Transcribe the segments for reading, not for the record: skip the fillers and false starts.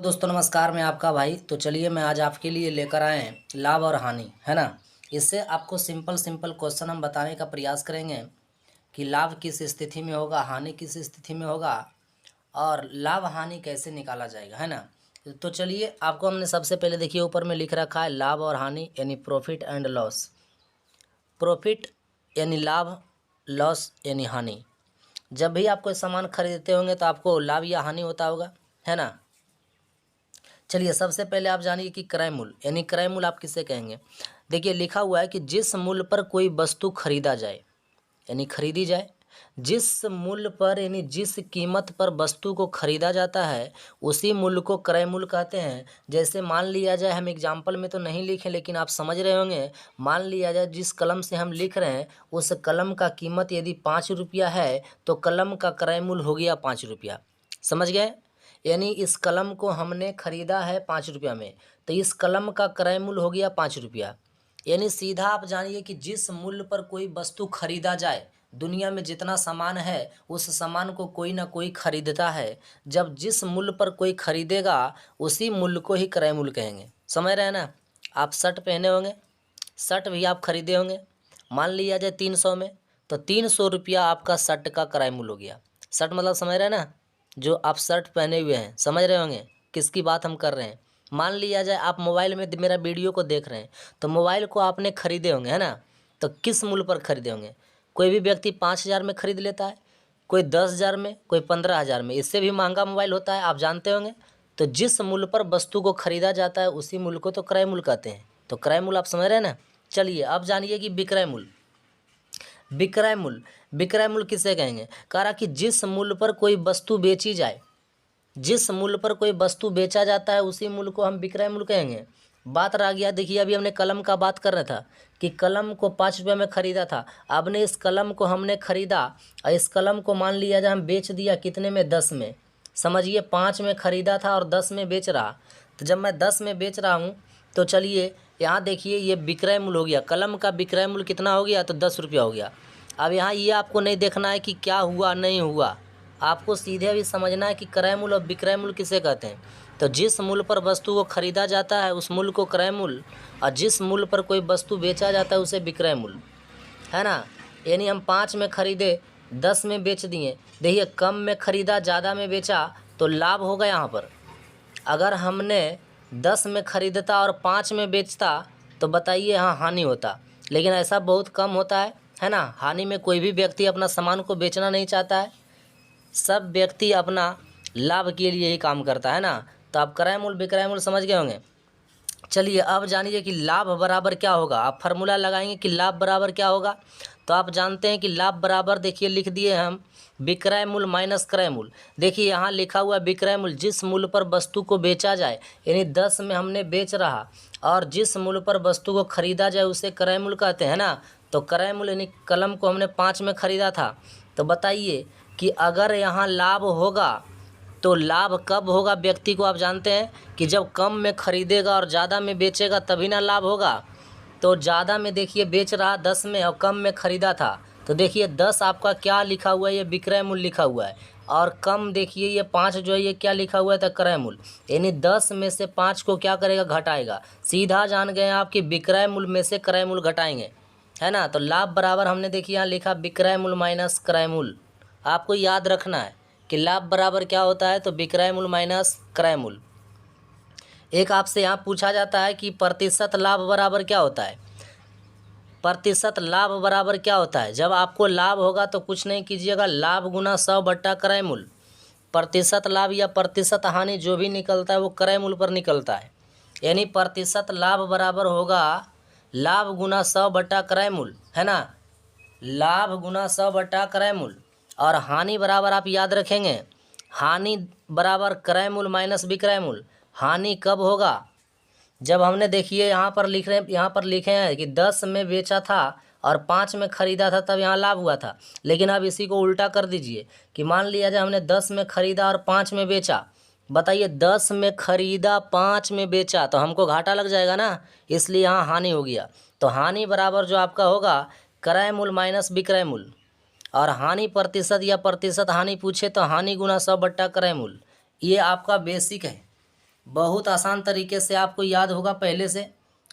दोस्तों नमस्कार, मैं आपका भाई। तो चलिए मैं आज आपके लिए लेकर आए हैं लाभ और हानि, है ना। इससे आपको सिंपल सिंपल क्वेश्चन हम बताने का प्रयास करेंगे कि लाभ किस स्थिति में होगा, हानि किस स्थिति में होगा और लाभ हानि कैसे निकाला जाएगा, है ना। तो चलिए आपको हमने सबसे पहले देखिए ऊपर में लिख रखा है लाभ और हानि यानी प्रॉफिट एंड लॉस। प्रॉफिट यानी लाभ, लॉस यानी हानि। जब भी आप कोई सामान खरीदते होंगे तो आपको लाभ या हानि होता होगा, है ना। चलिए सबसे पहले आप जानिए कि क्रय मूल्य यानी क्रय मूल्य आप किसे कहेंगे। देखिए लिखा हुआ है कि जिस मूल्य पर कोई वस्तु खरीदा जाए यानी खरीदी जाए, जिस मूल्य पर यानी जिस कीमत पर वस्तु को खरीदा जाता है उसी मूल्य को क्रय मूल्य कहते हैं। जैसे मान लिया जाए, हम एग्जाम्पल में तो नहीं लिखे लेकिन आप समझ रहे होंगे। मान लिया जाए जिस कलम से हम लिख रहे हैं उस कलम का कीमत यदि 5 रुपया है तो कलम का क्रय मूल्य हो गया 5 रुपया। समझ गए। यानी इस कलम को हमने खरीदा है 5 रुपया में, तो इस कलम का क्रय मूल्य हो गया 5 रुपया। यानी सीधा आप जानिए कि जिस मूल्य पर कोई वस्तु खरीदा जाए, दुनिया में जितना सामान है उस सामान को कोई ना कोई खरीदता है। जब जिस मूल्य पर कोई खरीदेगा उसी मूल्य को ही क्रय मूल्य कहेंगे। समझ रहे हैं ना। आप शर्ट पहने होंगे, शर्ट भी आप खरीदे होंगे, मान लिया जाए 300 में, तो 300 रुपया आपका शर्ट का क्रय मूल्य हो गया। शर्ट मतलब समझ रहे हैं ना, जो आप शर्ट पहने हुए हैं, समझ रहे होंगे किसकी बात हम कर रहे हैं। मान लिया जाए आप मोबाइल में मेरा वीडियो को देख रहे हैं, तो मोबाइल को आपने खरीदे होंगे, है ना। तो किस मूल्य पर खरीदे होंगे। कोई भी व्यक्ति 5,000 में खरीद लेता है, कोई 10,000 में, कोई 15,000 में, इससे भी महंगा मोबाइल होता है, आप जानते होंगे। तो जिस मूल्य पर वस्तु को खरीदा जाता है उसी मूल्य को तो क्रय मूल्य कहते हैं। तो क्रय मूल्य आप समझ रहे हैं ना। चलिए अब जानिए कि विक्रय मूल्य। विक्रय मूल्य, विक्रय मूल्य किसे कहेंगे। कह रहा कि जिस मूल्य पर कोई वस्तु बेची जाए, जिस मूल्य पर कोई वस्तु बेचा जाता है उसी मूल्य को हम विक्रय मूल्य कहेंगे। बात रह गया, देखिए अभी हमने कलम का बात कर रहा था कि कलम को 5 रुपये में खरीदा था। आपने इस कलम को हमने खरीदा और इस कलम को मान लिया जाए हम बेच दिया कितने में, 10 में। समझिए 5 में खरीदा था और 10 में बेच रहा। तो जब मैं 10 में बेच रहा हूँ तो चलिए यहाँ देखिए ये विक्रय मूल्य हो गया। कलम का विक्रय मूल्य कितना हो गया, तो 10 रुपया हो गया। अब यहाँ ये आपको नहीं देखना है कि क्या हुआ नहीं हुआ, आपको सीधे भी समझना है कि क्रय मूल्य और विक्रय मूल्य किसे कहते हैं। तो जिस मूल्य पर वस्तु को खरीदा जाता है उस मूल्य को क्रय मूल्य, और जिस मूल्य पर कोई वस्तु बेचा जाता है उसे विक्रय मूल्य, है ना। यानी हम 5 में खरीदे 10 में बेच दिए। देखिए कम में खरीदा ज़्यादा में बेचा तो लाभ होगा यहाँ पर। अगर हमने 10 में खरीदता और 5 में बेचता तो बताइए हाँ हानि होता। लेकिन ऐसा बहुत कम होता है ना। हानि में कोई भी व्यक्ति अपना सामान को बेचना नहीं चाहता है, सब व्यक्ति अपना लाभ के लिए ही काम करता है ना। तो आप क्रय मूल्य विक्रय मूल्य समझ गए होंगे। चलिए अब जानिए कि लाभ बराबर क्या होगा। आप फार्मूला लगाएंगे कि लाभ बराबर क्या होगा। तो आप जानते हैं कि लाभ बराबर, देखिए लिख दिए हम, विक्रय मूल्य माइनस क्रय मूल्य। देखिए यहाँ लिखा हुआ विक्रय मूल्य, जिस मूल्य पर वस्तु को बेचा जाए, यानी 10 में हमने बेच रहा और जिस मूल्य पर वस्तु को खरीदा जाए उसे क्रय मूल्य कहते हैं ना। तो क्रय मूल्य यानी कलम को हमने 5 में खरीदा था, तो बताइए कि अगर यहाँ लाभ होगा तो लाभ कब होगा व्यक्ति को, आप जानते हैं कि जब कम में खरीदेगा और ज़्यादा में बेचेगा तभी ना लाभ होगा। तो ज़्यादा में देखिए बेच रहा 10 में और कम में ख़रीदा था, तो देखिए 10 आपका क्या लिखा हुआ है, ये विक्रय मूल्य लिखा हुआ है। और कम देखिए ये 5 जो है ये क्या लिखा हुआ है, तो क्रय मूल्य। यानी 10 में से 5 को क्या करेगा, घटाएगा। सीधा जान गए आप कि विक्रय मूल्य में से क्रय मूल्य घटाएंगे, है ना। तो लाभ बराबर हमने देखिए यहाँ लिखा विक्रय मूल्य माइनस क्रय मूल्य। आपको याद रखना है कि लाभ बराबर क्या होता है, तो विक्रय मूल्य माइनस क्रय मूल्य। एक आपसे यहाँ पूछा जाता है कि प्रतिशत लाभ बराबर क्या होता है। प्रतिशत लाभ बराबर क्या होता है। जब आपको लाभ होगा तो कुछ नहीं कीजिएगा, लाभ गुना 100 बट्टा क्रय मूल्य। प्रतिशत लाभ या प्रतिशत हानि जो भी निकलता है वो क्रय मूल्य पर निकलता है। यानी प्रतिशत लाभ बराबर होगा लाभ गुना 100 बट्टा क्रय मूल्य, है ना। लाभ गुना 100 बट्टा क्रय मूल्य। और हानि बराबर आप याद रखेंगे, हानि बराबर क्रय मूल्य माइनस विक्रय मूल्य। हानि कब होगा, जब हमने देखिए यहाँ पर लिखे हैं कि 10 में बेचा था और 5 में ख़रीदा था, तब यहाँ लाभ हुआ था। लेकिन अब इसी को उल्टा कर दीजिए कि मान लिया जाए हमने 10 में ख़रीदा और 5 में बेचा। बताइए 10 में ख़रीदा 5 में बेचा तो हमको घाटा लग जाएगा ना, इसलिए यहाँ हानि हो गया। तो हानि बराबर जो आपका होगा क्रय मूल्य माइनस विक्रय मूल्य। और हानि प्रतिशत या प्रतिशत हानि पूछे तो हानि गुना 100 बट्टा क्रय मूल्य। ये आपका बेसिक है, बहुत आसान तरीके से आपको याद होगा पहले से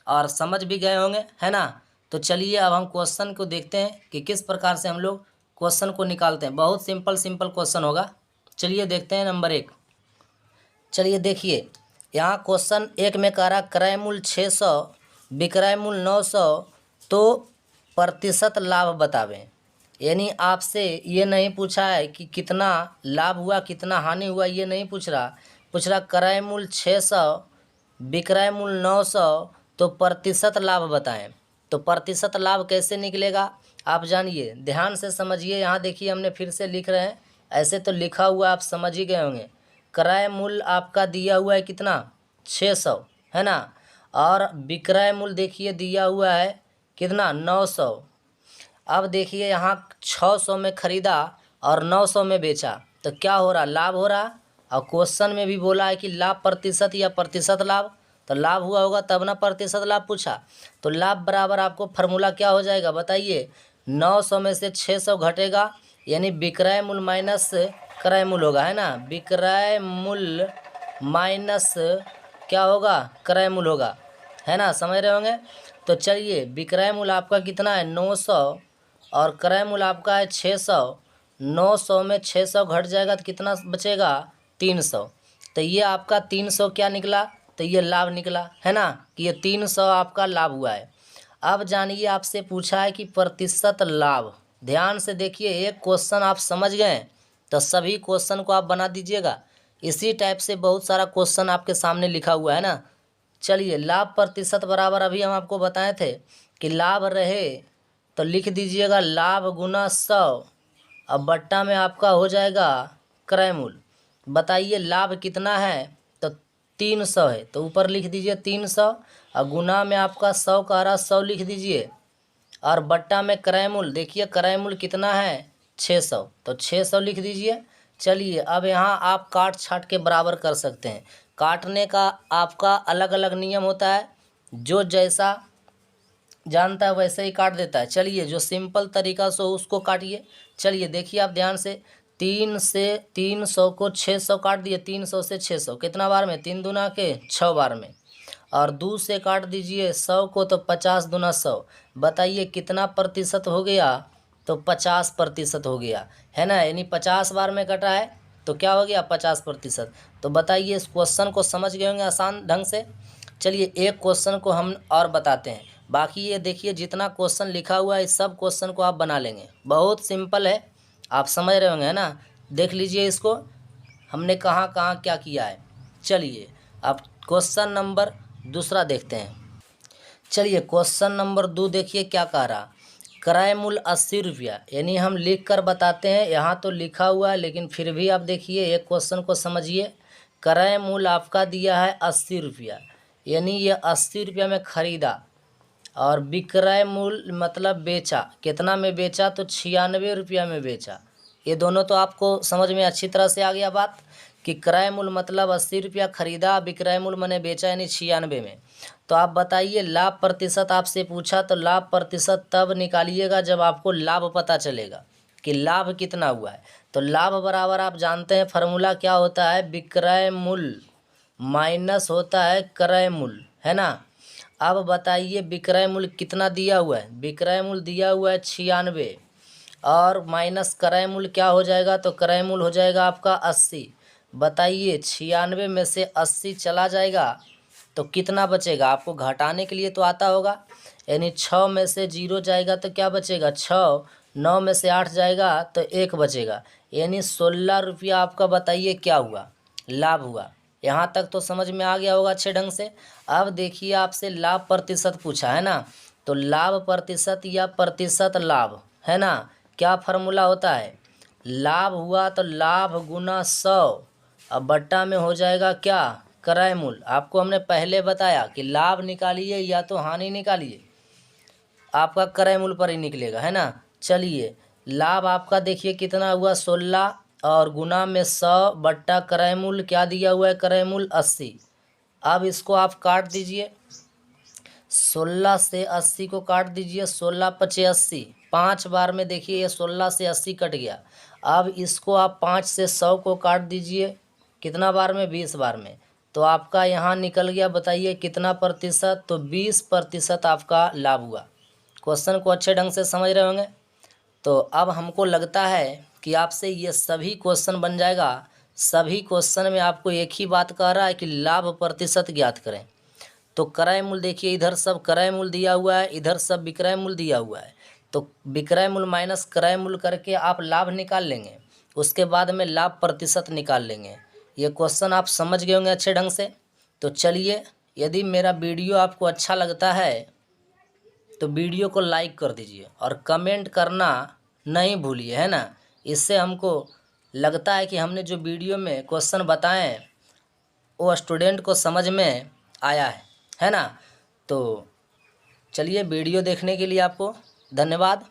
और समझ भी गए होंगे, है ना। तो चलिए अब हम क्वेश्चन को देखते हैं कि किस प्रकार से हम लोग क्वेश्चन को निकालते हैं। बहुत सिंपल सिंपल क्वेश्चन होगा। चलिए देखते हैं नंबर 1। चलिए देखिए, यहाँ क्वेश्चन 1 में कह रहा क्रय मूल्य 600, विक्रय मूल्य 900, तो प्रतिशत लाभ बतावें। यानी आपसे ये नहीं पूछा है कि कितना लाभ हुआ कितना हानि हुआ, ये नहीं पूछ रहा क्रय मूल्य 600, विक्रय मूल्य 900, तो प्रतिशत लाभ बताएं। तो प्रतिशत लाभ कैसे निकलेगा आप जानिए, ध्यान से समझिए। यहाँ देखिए हमने फिर से लिख रहे हैं, ऐसे तो लिखा हुआ आप समझ ही गए होंगे। क्रय मूल्य आपका दिया हुआ है कितना 600, है ना, और विक्रय मूल्य देखिए दिया हुआ है कितना 900। अब देखिए यहाँ 600 में खरीदा और 900 में बेचा, तो क्या हो रहा, लाभ हो रहा। और क्वेश्चन में भी बोला है कि लाभ प्रतिशत या प्रतिशत लाभ, तो लाभ हुआ होगा तब ना प्रतिशत लाभ पूछा। तो लाभ बराबर आपको फार्मूला क्या हो जाएगा बताइए, 900 में से 600 घटेगा, यानी विक्रय मूल्य माइनस क्रय मूल्य होगा, है ना। विक्रय मूल्य माइनस क्या होगा, क्रय मूल्य होगा, है ना, समझ रहे होंगे। तो चलिए विक्रय मूल्य आपका कितना है 900 और क्रय मूल्य आपका है 600। 900 में 600 घट जाएगा तो कितना बचेगा 300। तो ये आपका 300 क्या निकला, तो ये लाभ निकला, है ना, कि ये 300 आपका लाभ हुआ है। अब जानिए आपसे पूछा है कि प्रतिशत लाभ। ध्यान से देखिए, एक क्वेश्चन आप समझ गए तो सभी क्वेश्चन को आप बना दीजिएगा। इसी टाइप से बहुत सारा क्वेश्चन आपके सामने लिखा हुआ है ना। चलिए लाभ प्रतिशत बराबर अभी हम आपको बताए थे कि लाभ रहे तो लिख दीजिएगा लाभ गुना 100, अब बट्टा में आपका हो जाएगा क्रय मूल्य। बताइए लाभ कितना है, तो 300 है, तो ऊपर लिख दीजिए 300 और गुना में आपका 100 का रहा 100 लिख दीजिए, और बट्टा में क्रय मूल्य देखिए क्रय मूल्य कितना है 600, तो 600 लिख दीजिए। चलिए अब यहाँ आप काट छाट के बराबर कर सकते हैं। काटने का आपका अलग अलग नियम होता है, जो जैसा जानता है वैसे ही काट देता है। चलिए जो सिंपल तरीका से हो उसको काटिए। चलिए देखिए आप ध्यान से, 3 से 300 को 600 काट दिए, 300 से 600 कितना बार में, 3 दूना के 6 बार में, और 2 से काट दीजिए 100 को, तो 50 दूना 100। बताइए कितना प्रतिशत हो गया, तो 50% हो गया, है ना। यानी 50 बार में कटा है तो क्या हो गया 50%। तो बताइए इस क्वेश्चन को समझ गए होंगे आसान ढंग से। चलिए एक क्वेश्चन को हम और बताते हैं, बाकी ये देखिए जितना क्वेश्चन लिखा हुआ है इस सब क्वेश्चन को आप बना लेंगे, बहुत सिंपल है, आप समझ रहे होंगे, है ना। देख लीजिए इसको हमने कहाँ कहाँ क्या किया है। चलिए अब क्वेश्चन नंबर दूसरा देखते हैं। चलिए क्वेश्चन नंबर 2 देखिए क्या कह रहा, क्रय मूल्य 80 रुपया। यानी हम लिख कर बताते हैं, यहाँ तो लिखा हुआ है लेकिन फिर भी आप देखिए एक क्वेश्चन को समझिए। क्रय मूल्य आपका दिया है 80 रुपया, यानी ये 80 रुपया में खरीदा, और विक्रय मूल्य मतलब बेचा, कितना में बेचा, तो 96 रुपया में बेचा। ये दोनों तो आपको समझ में अच्छी तरह से आ गया बात, कि क्रय मूल्य मतलब 80 रुपया खरीदा, विक्रय मूल्य मैंने बेचा यानी 96 में। तो आप बताइए लाभ प्रतिशत आपसे पूछा, तो लाभ प्रतिशत तब निकालिएगा जब आपको लाभ पता चलेगा कि लाभ कितना हुआ है। तो लाभ बराबर आप जानते हैं फार्मूला क्या होता है, विक्रय मूल्य माइनस होता है क्रय मूल्य, है ना। अब बताइए विक्रय मूल्य कितना दिया हुआ है, विक्रय मूल्य दिया हुआ है 96, और माइनस क्रय मूल्य क्या हो जाएगा, तो क्रय मूल्य हो जाएगा आपका 80। बताइए 96 में से 80 चला जाएगा तो कितना बचेगा, आपको घटाने के लिए तो आता होगा, यानी 6 में से 0 जाएगा तो क्या बचेगा 6, 9 में से 8 जाएगा तो 1 बचेगा, यानी 16 रुपया आपका बताइए क्या हुआ, लाभ हुआ। यहाँ तक तो समझ में आ गया होगा अच्छे ढंग से। अब देखिए आपसे लाभ प्रतिशत पूछा है ना, तो लाभ प्रतिशत या प्रतिशत लाभ, है ना, क्या फार्मूला होता है, लाभ हुआ तो लाभ गुना 100, अब बट्टा में हो जाएगा क्या क्रय मूल्य। आपको हमने पहले बताया कि लाभ निकालिए या तो हानि निकालिए, आपका क्रय मूल्य पर ही निकलेगा, है ना। चलिए लाभ आपका देखिए कितना हुआ 16, और गुना में 100 बट्टा क्रय मूल्य क्या दिया हुआ है, क्रय मूल्य 80। अब इसको आप काट दीजिए, 16 से 80 को काट दीजिए, 16 पचे 80, 5 बार में देखिए ये 16 से 80 कट गया। अब इसको आप 5 से 100 को काट दीजिए, कितना बार में 20 बार में, तो आपका यहाँ निकल गया, बताइए कितना प्रतिशत, तो 20% आपका लाभ हुआ। क्वेश्चन को अच्छे ढंग से समझ रहे होंगे। तो अब हमको लगता है कि आपसे ये सभी क्वेश्चन बन जाएगा। सभी क्वेश्चन में आपको एक ही बात कह रहा है कि लाभ प्रतिशत ज्ञात करें। तो क्रय मूल्य देखिए, इधर सब क्रय मूल्य दिया हुआ है, इधर सब विक्रय मूल्य दिया हुआ है। तो विक्रय मूल्य माइनस क्रय मूल्य करके आप लाभ निकाल लेंगे, उसके बाद में लाभ प्रतिशत निकाल लेंगे। ये क्वेश्चन आप समझ गए होंगे अच्छे ढंग से। तो चलिए, यदि मेरा वीडियो आपको अच्छा लगता है तो वीडियो को लाइक कर दीजिए और कमेंट करना नहीं भूलिए, है ना। इससे हमको लगता है कि हमने जो वीडियो में क्वेश्चन बताए हैं वो स्टूडेंट को समझ में आया है ना। तो चलिए, वीडियो देखने के लिए आपको धन्यवाद।